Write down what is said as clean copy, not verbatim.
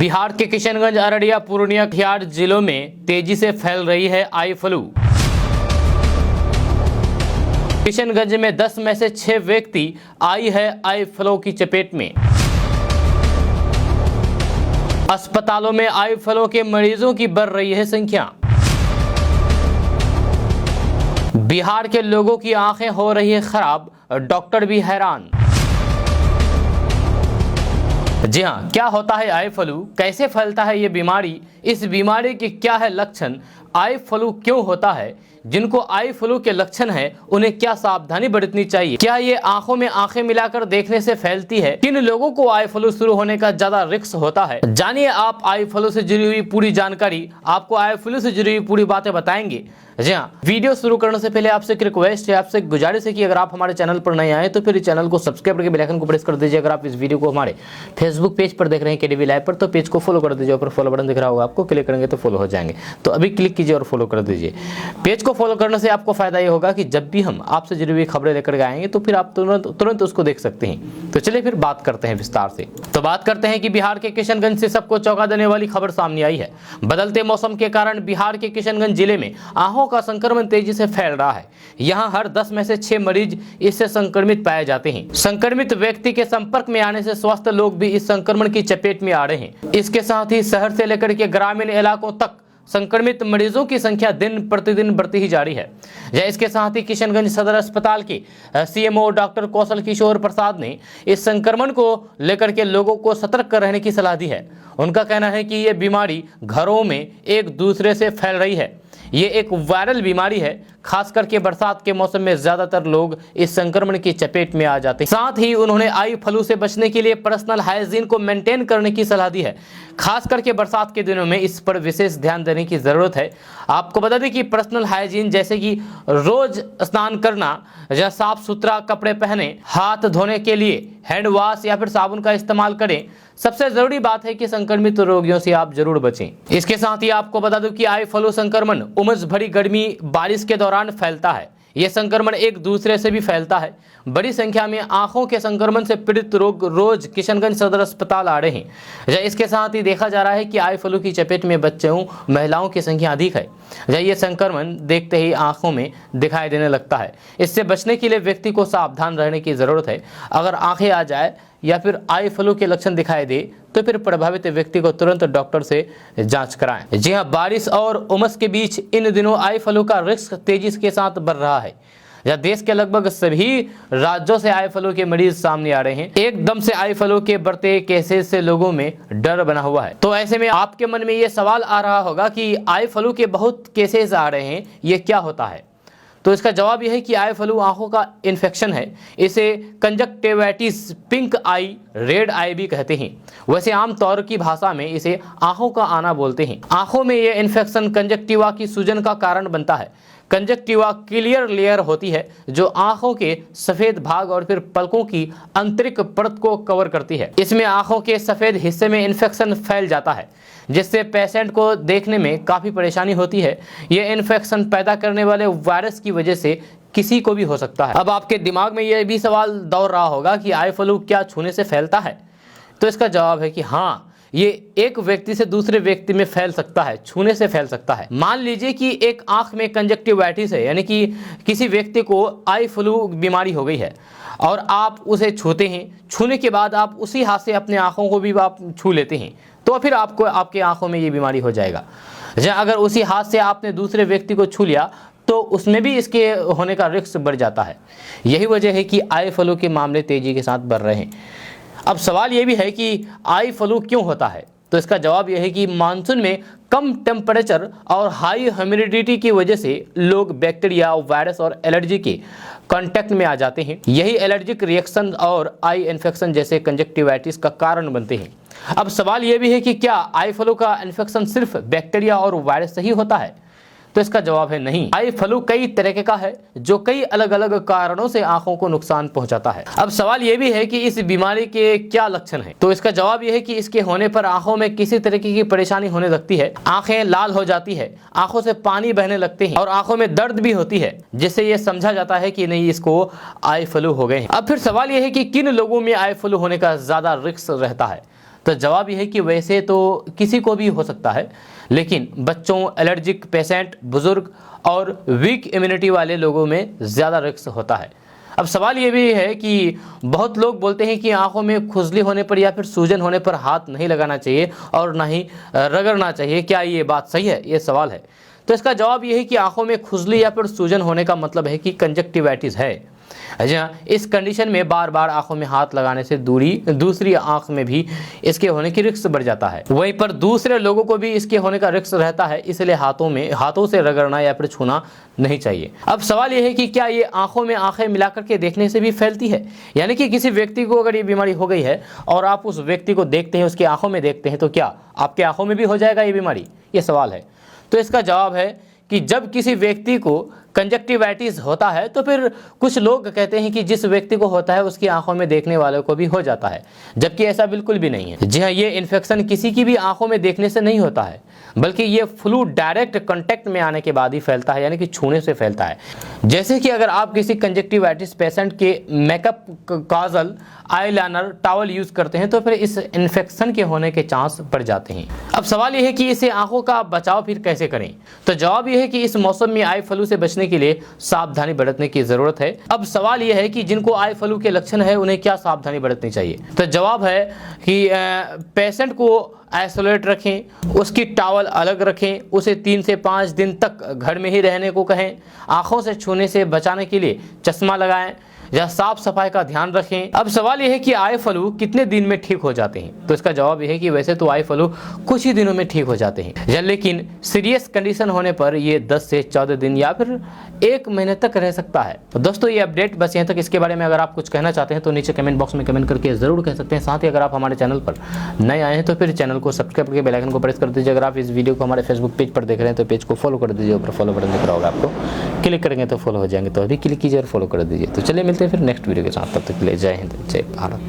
बिहार के किशनगंज, अररिया, पूर्णिया, कटिहार जिलों में तेजी से फैल रही है आई फ्लू। किशनगंज में 10 में से 6 व्यक्ति आई है आई फ्लू की चपेट में। अस्पतालों में आई फ्लू के मरीजों की बढ़ रही है संख्या। बिहार के लोगों की आंखें हो रही है खराब, डॉक्टर भी हैरान। जी हाँ, क्या होता है आई फ्लू, कैसे फैलता है ये बीमारी, इस बीमारी के क्या है लक्षण, आई फ्लू क्यों होता है, जिनको आई फ्लू के लक्षण है उन्हें क्या सावधानी बरतनी चाहिए, क्या ये आंखों में आंखें मिलाकर देखने से फैलती है, किन लोगों को आई फ्लू शुरू होने का ज्यादा रिस्क होता है। जानिए आप आई फ्लू से जुड़ी हुई पूरी जानकारी, आपको आई फ्लू से जुड़ी हुई पूरी बातें बताएंगे। जी हाँ, वीडियो शुरू करने से पहले आपसे एक रिक्वेस्ट है, आपसे गुजारिश है कि अगर आप हमारे चैनल पर नए आए तो फिर चैनल को सब्सक्राइब करके बेल आइकन को प्रेस कर दीजिए। अगर आप इस वीडियो को हमारे फेसबुक पेज पर देख रहे हैं केडीवी लाइव पर, तो पेज को फॉलो कर दीजिए। ऊपर फॉलो बटन दिख रहा होगा आपको, क्लिक करेंगे तो फॉलो हो जाएंगे। तो अभी क्लिक कीजिए और फॉलो कर दीजिए। पेज को फॉलो करने से आपको फायदा ये होगा कि जब भी हम आपसे जुड़ी हुई खबरें लेकर आएंगे तो फिर आप तुरंत उसको देख सकते हैं। तो चलिए फिर बात करते हैं विस्तार से। तो बात करते हैं कि बिहार के किशनगंज से सबको चौंका देने वाली खबर सामने आई है। बदलते मौसम के कारण बिहार के किशनगंज जिले में आंखों का संक्रमण तेजी से फैल रहा है। यहां हर 10 में से 6 मरीज इससे संक्रमित पाए जाते हैं। संक्रमित व्यक्ति के संपर्क में आने से स्वस्थ लोग भी इस संक्रमण की चपेट में आ रहे हैं। इसके साथ ही शहर से लेकर के ग्रामीण इलाकों तक संक्रमित मरीजों की संख्या दिन प्रतिदिन बढ़ती ही जा रही है। इसके साथ ही किशनगंज सदर अस्पताल के सीएमओ डॉक्टर कौशल किशोर प्रसाद ने इस संक्रमण को लेकर के लोगों को सतर्क रहने की सलाह दी है। उनका कहना है कि ये बीमारी घरों में एक दूसरे से फैल रही है। ये एक वायरल बीमारी है, खास करके बरसात के मौसम में ज्यादातर लोग इस संक्रमण की चपेट में आ जाते हैं। साथ ही उन्होंने आई फ्लू से बचने के लिए पर्सनल हाइजीन को मेंटेन करने की सलाह दी है। खास करके बरसात के दिनों में इस पर विशेष ध्यान देने की जरूरत है। आपको बता दें कि पर्सनल हाइजीन जैसे कि रोज स्नान करना या साफ सुथरा कपड़े पहने, हाथ धोने के लिए हैंड वॉश या फिर साबुन का इस्तेमाल करें। सबसे जरूरी बात है कि संक्रमित रोगियों से आप जरूर बचें। इसके साथ ही आपको बता दूं कि आई फ्लू संक्रमण उमस भरी गर्मी बारिश के दौरान फैलता है। यह संक्रमण एक दूसरे से भी फैलता है। बड़ी संख्या में आंखों के संक्रमण से पीड़ित लोग रोज किशनगंज सदर अस्पताल आ रहे हैं। इसके साथ ही देखा जा रहा है कि आई फ्लू की चपेट में बच्चों, महिलाओं की संख्या अधिक है। यह संक्रमण देखते ही आंखों में दिखाई देने लगता है। इससे बचने के लिए व्यक्ति को सावधान रहने की जरूरत है। अगर आंखें आ जाए या फिर आई फ्लू के लक्षण दिखाई दे तो फिर प्रभावित व्यक्ति को तुरंत डॉक्टर से जांच कराएं। जी हां, बारिश और उमस के बीच इन दिनों आई फ्लू का रिस्क तेजी के साथ बढ़ रहा है। देश के लगभग सभी राज्यों से आई फ्लू के मरीज सामने आ रहे हैं। एकदम से आई फ्लू के बढ़ते केसेस से लोगों में डर बना हुआ है। तो ऐसे में आपके मन में ये सवाल आ रहा होगा कि आई फ्लू के बहुत केसेस आ रहे हैं, ये क्या होता है? तो इसका जवाब यह है कि आई फ्लू आंखों का इन्फेक्शन है। इसे कंजक्टिवाइटिस, पिंक आई, रेड आई भी कहते हैं। वैसे आमतौर की भाषा में इसे आंखों का आना बोलते हैं। आंखों में यह इन्फेक्शन कंजक्टिवा की सूजन का कारण बनता है। कंजक्टिवा क्लियर लेयर होती है जो आंखों के सफेद भाग और फिर पलकों की आंतरिक परत को कवर करती है। इसमें आंखों के सफेद हिस्से में इन्फेक्शन फैल जाता है, जिससे पेशेंट को देखने में काफ़ी परेशानी होती है। यह इन्फेक्शन पैदा करने वाले वायरस की वजह से किसी को भी हो सकता है। अब आपके दिमाग में यह भी सवाल दौड़ रहा होगा कि आई फ्लू क्या छूने से फैलता है? तो इसका जवाब है कि हाँ, ये एक व्यक्ति से दूसरे व्यक्ति में फैल सकता है, छूने से फैल सकता है। मान लीजिए कि एक आंख में कंजक्टिवाइटिस है, यानी कि किसी व्यक्ति को आई फ्लू बीमारी हो गई है और आप उसे छूते हैं। छूने के बाद आप उसी हाथ से अपने आंखों को भी आप छू लेते हैं, तो फिर आपको आपके आंखों में ये बीमारी हो जाएगा। अगर उसी हाथ से आपने दूसरे व्यक्ति को छू लिया तो उसमें भी इसके होने का रिस्क बढ़ जाता है। यही वजह है कि आई फ्लू के मामले तेजी के साथ बढ़ रहे हैं। अब सवाल ये भी है कि आई फ्लू क्यों होता है? तो इसका जवाब यह है कि मानसून में कम टेम्परेचर और हाई ह्यूमिडिटी की वजह से लोग बैक्टीरिया, वायरस और एलर्जी के कांटेक्ट में आ जाते हैं। यही एलर्जिक रिएक्शन और आई इन्फेक्शन जैसे कंजक्टिवाइटिस का कारण बनते हैं। अब सवाल यह भी है कि क्या आई फ्लू का इन्फेक्शन सिर्फ बैक्टीरिया और वायरस से ही होता है? तो इसका जवाब है नहीं। आई फ्लू कई तरह का है जो कई अलग अलग कारणों से आंखों को नुकसान पहुंचाता है। अब सवाल यह भी है कि इस बीमारी के क्या लक्षण हैं? तो इसका जवाब यह है कि इसके होने पर आंखों में किसी तरीके की परेशानी होने लगती है। आंखें लाल हो जाती है, आंखों से पानी बहने लगते हैं और आंखों में दर्द भी होती है, जिससे यह समझा जाता है कि नहीं, इसको आई फ्लू हो गए हैं। अब फिर सवाल यह है कि किन लोगों में आई फ्लू होने का ज्यादा रिस्क रहता है? तो जवाब यह है कि वैसे तो किसी को भी हो सकता है, लेकिन बच्चों, एलर्जिक पेशेंट, बुजुर्ग और वीक इम्यूनिटी वाले लोगों में ज़्यादा रिस्क होता है। अब सवाल ये भी है कि बहुत लोग बोलते हैं कि आंखों में खुजली होने पर या फिर सूजन होने पर हाथ नहीं लगाना चाहिए और ना ही रगड़ना चाहिए। क्या ये बात सही है? ये सवाल है। तो इसका जवाब ये है कि आंखों में खुजली या फिर सूजन होने का मतलब है कि कंजक्टिवाइटिस है। जी हाँ, इस कंडीशन में बार बार आंखों में हाथ लगाने से दूसरी आंख में भी इसके होने की रिस्क बढ़ जाता है। वहीं पर दूसरे लोगों को भी इसके होने का रिस्क रहता है, इसलिए हाथों से रगड़ना या फिर छूना नहीं चाहिए। अब सवाल यह है कि क्या ये आंखों में आंखें मिलाकर के देखने से भी फैलती है? यानी कि किसी व्यक्ति को अगर ये बीमारी हो गई है और आप उस व्यक्ति को देखते हैं, उसकी आंखों में देखते हैं, तो क्या आपके आंखों में भी हो जाएगा ये बीमारी? ये सवाल है। तो इसका जवाब है कि जब किसी व्यक्ति को कंजक्टिवाइटिस होता है तो फिर कुछ लोग कहते हैं कि जिस व्यक्ति को होता है उसकी आंखों में देखने वालों को भी हो जाता है, जबकि ऐसा बिल्कुल भी नहीं है। जी हाँ, ये इन्फेक्शन किसी की भी आंखों में देखने से नहीं होता है, बल्कि ये फ्लू डायरेक्ट कांटेक्ट में आने के बाद ही फैलता है, यानी कि छूने से फैलता है। जैसे कि अगर आप किसी कंजक्टिवाइटिस पेशेंट के मेकअप, काजल, आईलाइनर, टॉवल यूज करते हैं तो फिर इस इन्फेक्शन के होने के चांस बढ़ जाते हैं। अब सवाल यह है कि इसे आंखों का बचाव फिर कैसे करें? तो जवाब यह है कि इस मौसम में आई फ्लू से बचने के लिए सावधानी बरतने की जरूरत है। अब सवाल यह है कि जिनको आई फ्लू के लक्षण है उन्हें क्या सावधानी बरतनी चाहिए? तो जवाब है कि पेशेंट को आइसोलेट रखें, उसकी टॉवल अलग रखें, उसे 3 से 5 दिन तक घर में ही रहने को कहें, आंखों से छूने से बचाने के लिए चश्मा लगाएं या साफ सफाई का ध्यान रखें। अब सवाल यह है कि आई फ्लू कितने दिन में ठीक हो जाते हैं? तो इसका जवाब यह है कि वैसे तो आई फ्लू कुछ ही दिनों में ठीक हो जाते हैं, लेकिन सीरियस कंडीशन होने पर ये 10 से 14 दिन या फिर 1 महीने तक रह सकता है। तो दोस्तों, ये अपडेट बस यहाँ तक। इसके बारे में अगर आप कुछ कहना चाहते हैं तो नीचे कमेंट बॉक्स में कमेंट करके जरूर कह सकते हैं। साथ ही अगर आप हमारे चैनल पर नए आए हैं तो फिर चैनल को सब्सक्राइब करके बेल आइकन को प्रेस कर दीजिए। अगर आप इस वीडियो को हमारे फेसबुक पेज पर देख रहे हैं तो पेज को फॉलो कर दीजिए, ऊपर फॉलो बटन दिख रहा होगा आपको, क्लिक करेंगे तो फॉलो हो जाएंगे। तो अभी क्लिक कीजिए और फॉलो कर दीजिए। तो चलिए मिलते हैं फिर नेक्स्ट वीडियो के साथ, तब तक के लिए जय हिंद, जय भारत।